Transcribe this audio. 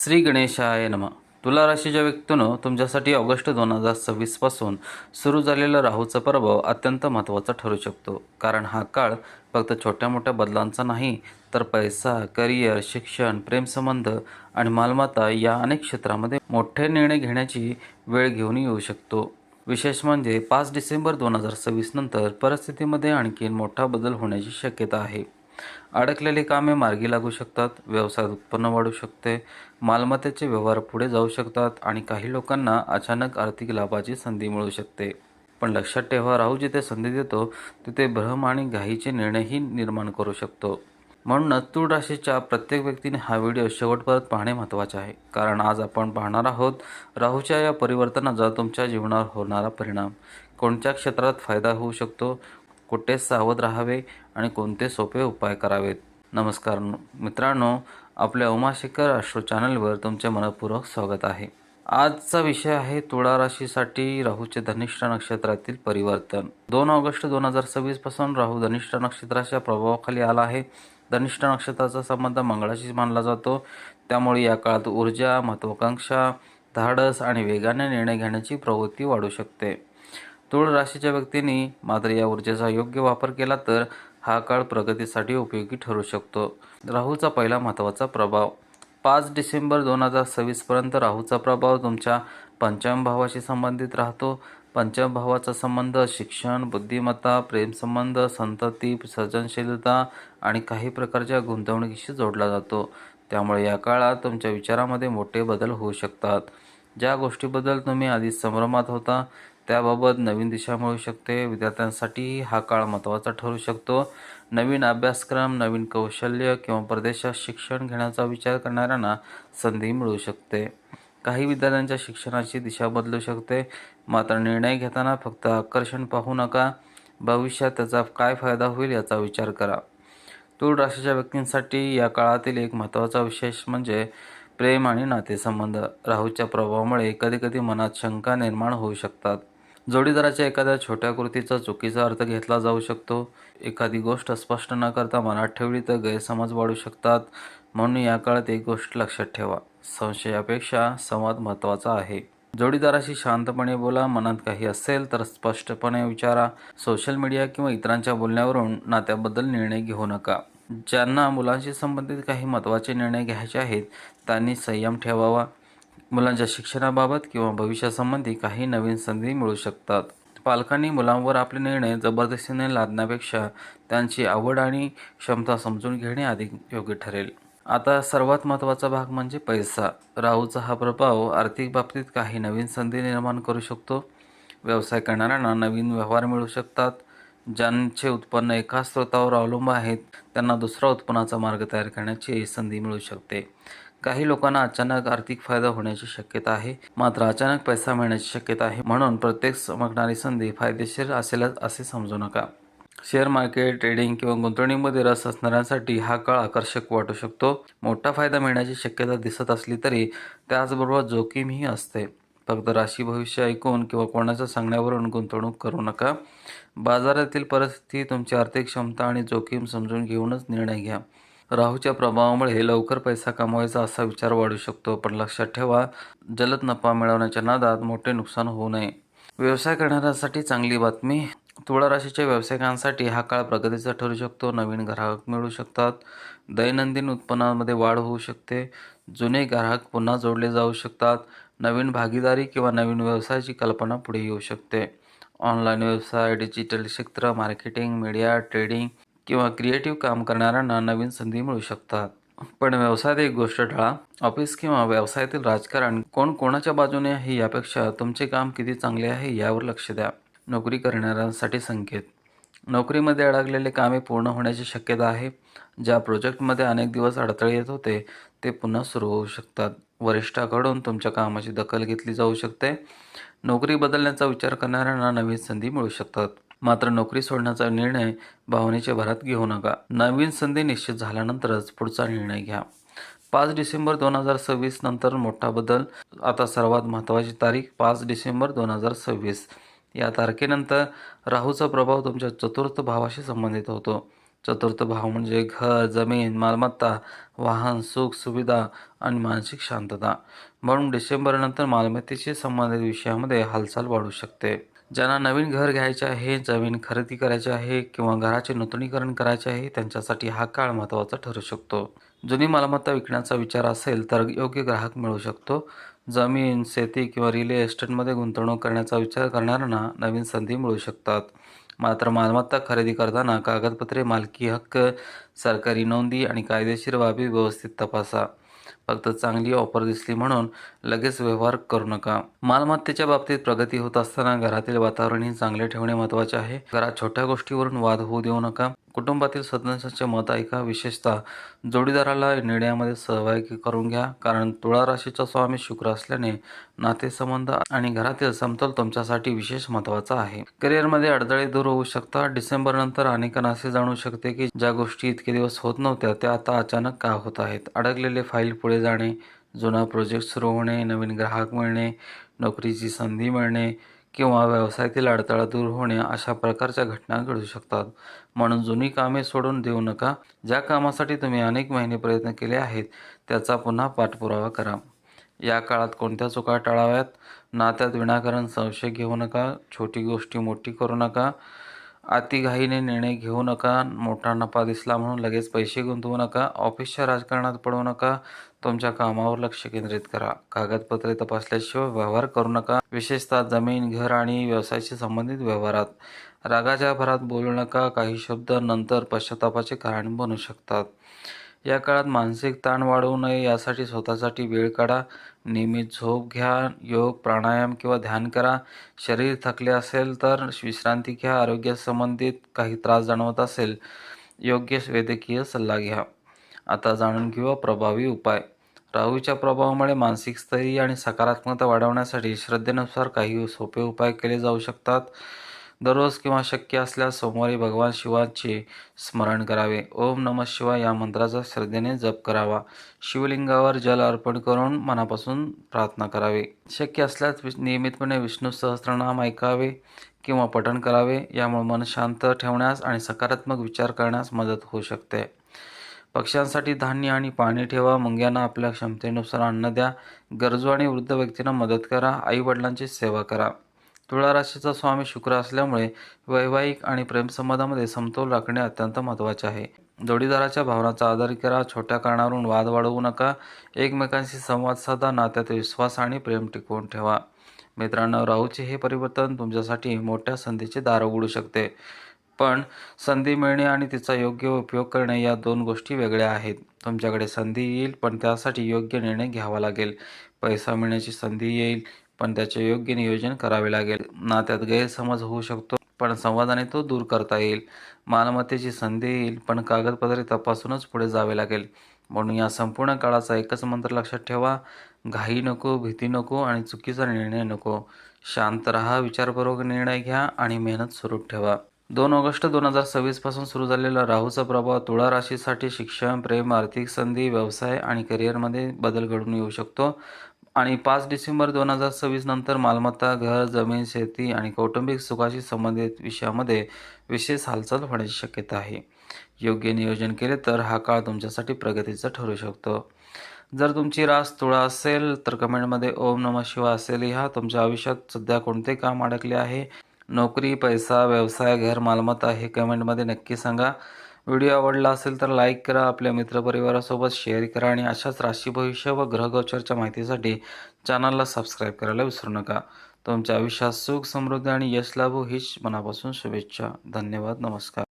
श्री गणेशाय नमः. तुला राशीच्या व्यक्तीनं तुमच्यासाठी ऑगस्ट 2026 पासून सुरू झालेलं राहूचा प्रभाव अत्यंत महत्त्वाचा ठरू शकतो. कारण हा काळ फक्त छोट्या मोठ्या बदलांचा नाही, तर पैसा, करिअर, शिक्षण, प्रेमसंबंध आणि मालमत्ता या अनेक क्षेत्रामध्ये मोठे निर्णय घेण्याची वेळ घेऊन येऊ शकतो. विशेष म्हणजे 5 डिसेंबर 2026 नंतर परिस्थितीमध्ये आणखी मोठा बदल होण्याची शक्यता आहे. अडकलेली कामे मार्गी लागू शकतात, व्यवसायात उत्पन्न वाढू शकते, मालमत्तेचे व्यवहार पुढे जाऊ शकतात आणि काही लोकांना अचानक आर्थिक लाभाची संधी मिळू शकते. पण लक्षात ठेवा, राहू जिथे संधी देतो तिथे भ्रम आणि घाईचे निर्णयही निर्माण करू शकतो. म्हणूनच तूळ राशीच्या प्रत्येक व्यक्तीने हा व्हिडिओ शेवटपर्यंत पाहणे महत्त्वाचे आहे. कारण आज आपण पाहणार आहोत राहूच्या या परिवर्तनाचा तुमच्या जीवनावर होणारा परिणाम, कोणत्या क्षेत्रात फायदा होऊ शकतो, कुठे सावध राहावे आणि कोणते सोपे उपाय करावेत. नमस्कार मित्रांनो, आपल्या उमाशेखर ॲस्ट्रो चॅनलवर तुमचे मनपूर्वक स्वागत आहे. आजचा विषय आहे तुळा राशीसाठी राहूचे धनिष्ठा नक्षत्रातील परिवर्तन. 2 ऑगस्ट 2026 पासून राहू धनिष्ठा नक्षत्राच्या प्रभावाखाली आला आहे. धनिष्ठा नक्षत्राचा संबंध मंगळाशी मानला जातो, त्यामुळे या काळात ऊर्जा, महत्त्वाकांक्षा, धाडस आणि वेगाने निर्णय घेण्याची प्रवृत्ती वाढू शकते. तूळ राशीच्या व्यक्तींनी मात्र या ऊर्जेचा योग्य वापर केला तर हा काळ प्रगतीसाठी उपयोगी ठरू शकतो. राहूचा पहिला महत्त्वाचा प्रभाव. 5 डिसेंबर 2026 पर्यंत राहूचा प्रभाव तुमच्या पंचम भावाशी संबंधित राहतो. पंचम भावाचा संबंध शिक्षण, बुद्धिमत्ता, प्रेमसंबंध, संतती, सर्जनशीलता आणि काही प्रकारच्या गुंतवणुकीशी जोडला जातो. त्यामुळे या काळात तुमच्या विचारामध्ये मोठे बदल होऊ शकतात. ज्या गोष्टीबद्दल तुम्ही आधी संभ्रमात होता त्याबाबत नवीन दिशा मिळू शकते. विद्यार्थ्यांसाठी हा काळ महत्त्वाचा ठरू शकतो. नवीन अभ्यासक्रम, नवीन कौशल्य किंवा परदेशात शिक्षण घेण्याचा विचार करणाऱ्यांना संधी मिळू शकते. काही विद्यार्थ्यांच्या शिक्षणाची दिशा बदलू शकते. मात्र निर्णय घेताना फक्त आकर्षण पाहू नका, भविष्यात त्याचा काय फायदा होईल याचा विचार करा. तूळ राशीच्या व्यक्तींसाठी या काळातील एक महत्त्वाचा विशेष म्हणजे प्रेम आणि नातेसंबंध. राहूच्या प्रभावामुळे कधीकधी मनात शंका निर्माण होऊ शकतात. जोडीदाराच्या एखाद्या छोट्या कृतीचा चुकीचा अर्थ घेतला जाऊ शकतो. एखादी गोष्ट स्पष्ट न करता मनात ठेवली तर गैरसमज वाढू शकतात. म्हणून या काळात एक गोष्ट लक्षात ठेवा, संशयापेक्षा संवाद महत्त्वाचा आहे. जोडीदाराशी शांतपणे बोला. मनात काही असेल तर स्पष्टपणे विचारा. सोशल मीडिया किंवा इतरांच्या बोलण्यावरून नात्याबद्दल निर्णय घेऊ नका. ज्यांना मुलांशी संबंधित काही महत्त्वाचे निर्णय घ्यायचे आहेत त्यांनी संयम ठेवावा. मुलांच्या शिक्षणाबाबत किंवा भविष्यासंबंधी काही नवीन संधी मिळू शकतात. पालकांनी मुलांवर आपले निर्णय जबरदस्तीने लादण्यापेक्षा त्यांची आवड आणि क्षमता समजून घेणे अधिक योग्य ठरेल. आता सर्वात महत्त्वाचा भाग म्हणजे पैसा. राहूचा हा प्रभाव आर्थिक बाबतीत काही नवीन संधी निर्माण करू शकतो. व्यवसाय करणाऱ्यांना नवीन व्यवहार मिळू शकतात. ज्यांचे उत्पन्न एका स्रोतावर अवलंबून आहेत त्यांना दुसरा उत्पन्नाचा मार्ग तयार करण्याची संधी मिळू शकते. काही लोकांना अचानक आर्थिक फायदा होण्याची शक्यता आहे. मात्र अचानक पैसा मिळण्याची शक्यता आहे, म्हणून प्रत्येक चमकणारी संधी फायदेशीर असेलच असे समजू नका. शेअर मार्केट, ट्रेडिंग किंवा गुंतवणुकीमध्ये रस असणाऱ्यांसाठी हा काळ आकर्षक वाटू शकतो. मोठा फायदा मिळण्याची शक्यता दिसत असली तरी त्याचबरोबर जोखीमही असते. फक्त राशी भविष्य ऐकून किंवा कोणाच्या सांगण्यावरून गुंतवणूक करू नका. बाजारातील परिस्थिती, तुमची आर्थिक क्षमता आणि जोखीम समजून घेऊनच निर्णय घ्या. राहूच्या प्रभावामुळे लवकर पैसा कमवायचा असा विचार वाढू शकतो, पण लक्षात ठेवा, जलद नफा मिळवण्याच्या नादात मोठे नुकसान होऊ नये. व्यवसाय करणाऱ्यांसाठी चांगली बातमी. तुळा राशीच्या व्यावसायिकांसाठी हा काळ प्रगतीचा ठरू शकतो. नवीन ग्राहक मिळू शकतात. दैनंदिन उत्पन्नामध्ये वाढ होऊ शकते. जुने ग्राहक पुन्हा जोडले जाऊ शकतात. नवीन भागीदारी किंवा नवीन व्यवसायाची कल्पना पुढे येऊ शकते. ऑनलाईन व्यवसाय, डिजिटल क्षेत्र, मार्केटिंग, मीडिया, ट्रेडिंग किंवा क्रिएटिव्ह काम करणाऱ्यांना नवीन संधी मिळू शकतात. पण व्यवसायात एक गोष्ट टाळा. ऑफिस किंवा व्यवसायातील राजकारण कोण कोणाच्या बाजूने आहे यापेक्षा तुमचे काम किती चांगले आहे यावर लक्ष द्या. नोकरी करणाऱ्यांसाठी संकेत. नोकरीमध्ये अडकलेले कामे पूर्ण होण्याची शक्यता आहे. ज्या प्रोजेक्टमध्ये अनेक दिवस अडथळे येत होते ते पुन्हा सुरू होऊ शकतात. वरिष्ठाकडून तुमच्या कामाची दखल घेतली जाऊ शकते. नोकरी बदलण्याचा विचार करणाऱ्यांना नवीन संधी मिळू शकतात. मात्र नोकरी सोडण्याचा निर्णय भावनेच्या भरात घेऊ नका. नवीन संधी निश्चित झाल्यानंतरच पुढचा निर्णय घ्या. 5 डिसेंबर 2026 नंतर मोठा बदल. आता सर्वात महत्त्वाची तारीख 5 डिसेंबर 2026. या तारखेनंतर राहूचा प्रभाव तुमच्या चतुर्थ भावाशी संबंधित होतो. चतुर्थ भाव म्हणजे घर, जमीन, मालमत्ता, वाहन, सुख, सुविधा आणि मानसिक शांतता. म्हणून डिसेंबरनंतर मालमत्तेशी संबंधित विषयामध्ये हालचाल वाढू शकते. ज्यांना नवीन घर घ्यायचे आहे, जमीन खरेदी करायची आहे किंवा घराचे नूतनीकरण करायचे आहे, त्यांच्यासाठी हा काळ महत्त्वाचा ठरू शकतो. जुनी मालमत्ता विकण्याचा विचार असेल तर योग्य ग्राहक मिळू शकतो. जमीन, शेती किंवा रिअल एस्टेटमध्ये गुंतवणूक करण्याचा विचार करणाऱ्यांना नवीन संधी मिळू शकतात. मात्र मालमत्ता खरेदी करताना कागदपत्रे, मालकी हक्क, सरकारी नोंदी आणि कायदेशीर बाबी व्यवस्थित तपासा. फक्त चांगली ऑफर दिसली म्हणून लगेच व्यवहार करू नका. मालमत्तेच्या बाबतीत प्रगती होत असताना घरातील वातावरणही चांगले ठेवणे महत्त्वाचे आहे. घरात छोट्या गोष्टीवरून वाद होऊ देऊ नका. कुटुंबातील सदस्यांचे मत ऐका. विशेषतः जोडीदाराला निर्णयामध्ये सहभागी करून घ्या, कारण तुळा राशीचा स्वामी शुक्र असल्याने नातेसंबंध आणि घरातील समतोल तुमच्यासाठी विशेष महत्त्वाचा आहे. करिअरमध्ये अडथळे दूर होऊ शकतात. डिसेंबरनंतर अनेकांना असे जाणवू शकते की ज्या गोष्टी इतके दिवस होत नव्हत्या त्या आता अचानक का होत आहेत. अडकलेले फाईल पुढे जाणे, जुना प्रोजेक्ट सुरू होणे, नवीन ग्राहक मिळणे, नोकरीची संधी मिळणे किंवा व्यवसायातील अडथळा दूर होणे अशा प्रकारच्या घटना घडू शकतात. म्हणून जुनी कामे सोडून देऊ नका. ज्या कामासाठी तुम्ही अनेक महिने प्रयत्न केले आहेत त्याचा पुन्हा पाठपुरावा करा. या काळात कोणत्या चुका टाळाव्यात? नात्यात विनाकारण संशय घेऊ नका. छोटी गोष्टी मोठी करू नका. अतिघाईने निर्णय घेऊ नका. मोठा नफा दिसला म्हणून लगेच पैसे गुंतवू नका. ऑफिसच्या राजकारणात पडू नका. तुमच्या कामावर लक्ष केंद्रित करा. कागदपत्रे तपासल्याशिवाय व्यवहार करू नका. विशेषतः जमीन, घर आणि व्यवसायाशी संबंधित व्यवहारात. रागाच्या भरात बोलू नका. काही शब्द नंतर पश्चातापाचे कारण बनू शकतात. या काळात मानसिक ताण वाढवू नये यासाठी स्वतःसाठी वेळ काढा. नियमित झोप घ्या. योग, प्राणायाम किंवा ध्यान करा. शरीर थकले असेल तर विश्रांती घ्या. आरोग्यासंबंधित काही त्रास जाणवत असेल, योग्य वैद्यकीय सल्ला घ्या. आता जाणून घेऊया प्रभावी उपाय. राहूच्या प्रभावामुळे मानसिक स्थैर्य आणि सकारात्मकता वाढवण्यासाठी श्रद्धेनुसार काही सोपे उपाय केले जाऊ शकतात. दररोज किंवा शक्य असल्यास सोमवारी भगवान शिवाचे स्मरण करावे. ओम नमः शिवाय या मंत्राचा श्रद्धेने जप करावा. शिवलिंगावर जल अर्पण करून मनापासून प्रार्थना करावी. शक्य असल्यास नियमितपणे विष्णू सहस्त्रनाम ऐकावे किंवा पठण करावे. यामुळे मन शांत ठेवण्यास आणि सकारात्मक विचार करण्यास मदत होऊ शकते. पक्ष्यांसाठी धान्य आणि पाणी ठेवा. मुंग्यांना आपल्या क्षमतेनुसार अन्न द्या. गरजू आणि वृद्ध व्यक्तींना मदत करा. आई-वडिलांची सेवा करा. तुळा राशीचा स्वामी शुक्र असल्यामुळे वैवाहिक आणि प्रेमसंबंधामध्ये समतोल राखणे अत्यंत महत्त्वाचे आहे. जोडीदाराच्या भावनांचा आदर करा. छोट्या कारणावरून वाद वाढवू नका. एकमेकांशी संवाद साधा. नात्यात विश्वास आणि प्रेम टिकवून ठेवा. मित्रांनो, राहूचे हे परिवर्तन तुमच्यासाठी मोठ्या संधीचे दार उघडू शकते. पण संधी मिळणे आणि तिचा योग्य उपयोग करणे या दोन गोष्टी वेगळ्या आहेत. तुमच्याकडे संधी येईल, पण त्यासाठी योग्य निर्णय घ्यावा लागेल. पैसा मिळण्याची संधी येईल, पण त्याचे योग्य नियोजन करावे लागेल. नात्यात गैरसमज होऊ शकतो, पण संवादाने तो दूर करता येईल. मालमत्तेची संधी येईल, पण कागदपत्रे तपासूनच पुढे जावे लागेल. म्हणून या संपूर्ण काळाचा एकच मंत्र लक्षात ठेवा. घाई नको, भीती नको आणि चुकीचा निर्णय नको. शांत राहा, विचारपूर्वक निर्णय घ्या आणि मेहनत सुरू ठेवा. 2 ऑगस्ट 2026 पासून सुरू झालेला राहूचा प्रभाव तुळा राशीसाठी शिक्षण, प्रेम, आर्थिक संधी, व्यवसाय आणि करिअरमध्ये बदल घडून येऊ शकतो. आणि 5 डिसेंबर 2026 नंतर मालमत्ता, घर, जमीन, शेती आणि कौटुंबिक सुखाशी संबंधित विषयामध्ये विशेष हालचाल होण्याची शक्यता आहे. योग्य नियोजन केले तर हा काळ तुमच्यासाठी प्रगतीचा ठरू शकतो. जर तुमची रास तुळा असेल तर कमेंटमध्ये ओम नमः शिवाय असे लिहा. तुमच्या आयुष्यात सध्या कोणते काम अडकले आहे? नोकरी, पैसा, व्यवसाय, घर, मालमत्ता हे कमेंटमध्ये नक्की सांगा. व्हिडिओ आवडला असेल तर लाईक करा. आपल्या मित्रपरिवारासोबत शेअर करा आणि अशाच राशी भविष्य व ग्रहगोचरच्या माहितीसाठी चॅनलला सबस्क्राईब करायला विसरू नका. तुमच्या आयुष्यात सुख, समृद्धी आणि यश लाभो हीच मनापासून शुभेच्छा. धन्यवाद. नमस्कार.